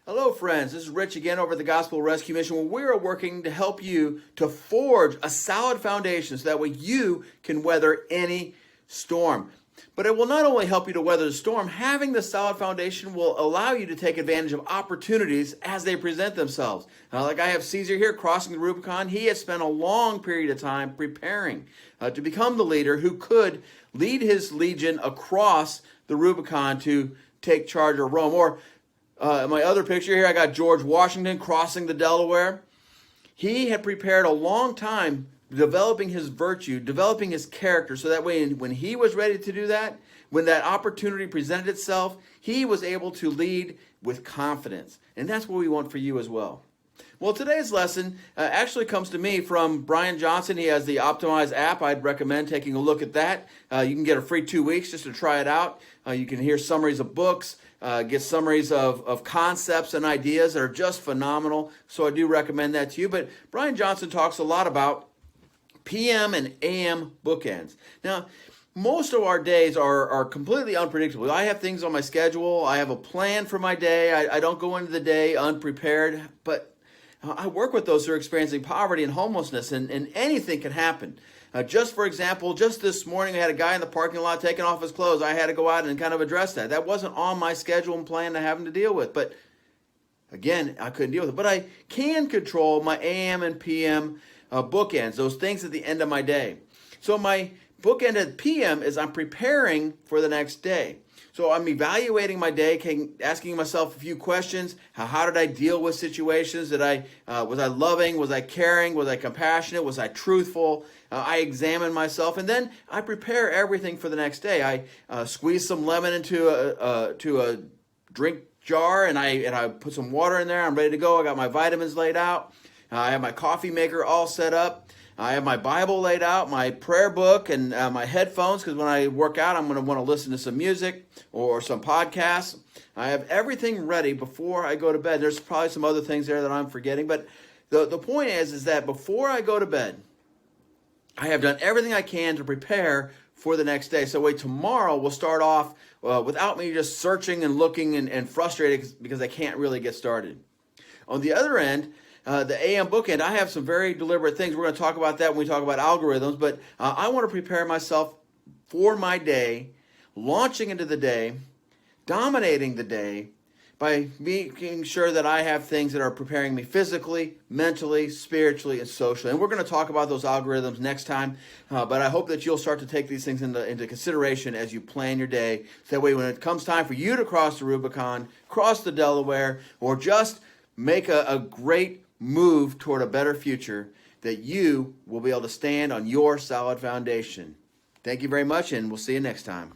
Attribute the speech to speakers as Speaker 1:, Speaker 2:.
Speaker 1: Hello, friends. This is Rich again over at the Gospel Rescue Mission, where we are working to help you to forge a solid foundation so that way you can weather any storm. But it will not only help you to weather the storm, having the solid foundation will allow you to take advantage of opportunities as they present themselves. Like I have Caesar here crossing the Rubicon. He has spent a long period of time preparing to become the leader who could lead his legion across the Rubicon to take charge of Rome. Or in my other picture here, I got George Washington crossing the Delaware. He had prepared a long time developing his virtue, developing his character, so that way when he was ready to do that, when that opportunity presented itself, he was able to lead with confidence. And that's what we want for you as well. Well, today's lesson actually comes to me from Brian Johnson. He has the Optimize app. I'd recommend taking a look at that. You can get a free 2 weeks just to try it out. You can hear summaries of books, get summaries of concepts and ideas that are just phenomenal. So I do recommend that to you. But Brian Johnson talks a lot about PM and AM bookends. Now, most of our days are completely unpredictable. I have things on my schedule. I have a plan for my day. I don't go into the day unprepared, but I work with those who are experiencing poverty and homelessness, and anything can happen. Just for example, just this morning I had a guy in the parking lot taking off his clothes. I had to go out and kind of address that. That wasn't on my schedule and plan to having to deal with, but again, I couldn't deal with it. But I can control my AM and PM bookends, those things at the end of my day. So my bookend at PM is I'm preparing for the next day. So I'm evaluating my day, asking myself a few questions. How did I deal with situations? Was I loving? Was I caring? Was I compassionate? Was I truthful? I examine myself, and then I prepare everything for the next day. I squeeze some lemon into a drink jar, and I put some water in there. I'm ready to go. I got my vitamins laid out. I have my coffee maker all set up. I have my Bible laid out, my prayer book, and my headphones, because when I work out, I'm going to want to listen to some music or some podcasts. I have everything ready before I go to bed. There's probably some other things there that I'm forgetting, but the point is that before I go to bed, I have done everything I can to prepare for the next day. So tomorrow will start off without me just searching and looking and frustrated because I can't really get started. On the other end, the AM bookend, I have some very deliberate things. We're going to talk about that when we talk about algorithms, but I want to prepare myself for my day, launching into the day, dominating the day by making sure that I have things that are preparing me physically, mentally, spiritually, and socially. And we're going to talk about those algorithms next time, but I hope that you'll start to take these things into consideration as you plan your day. So that way when it comes time for you to cross the Rubicon, cross the Delaware, or just make a great move toward a better future, that you will be able to stand on your solid foundation. Thank you very much, and we'll see you next time.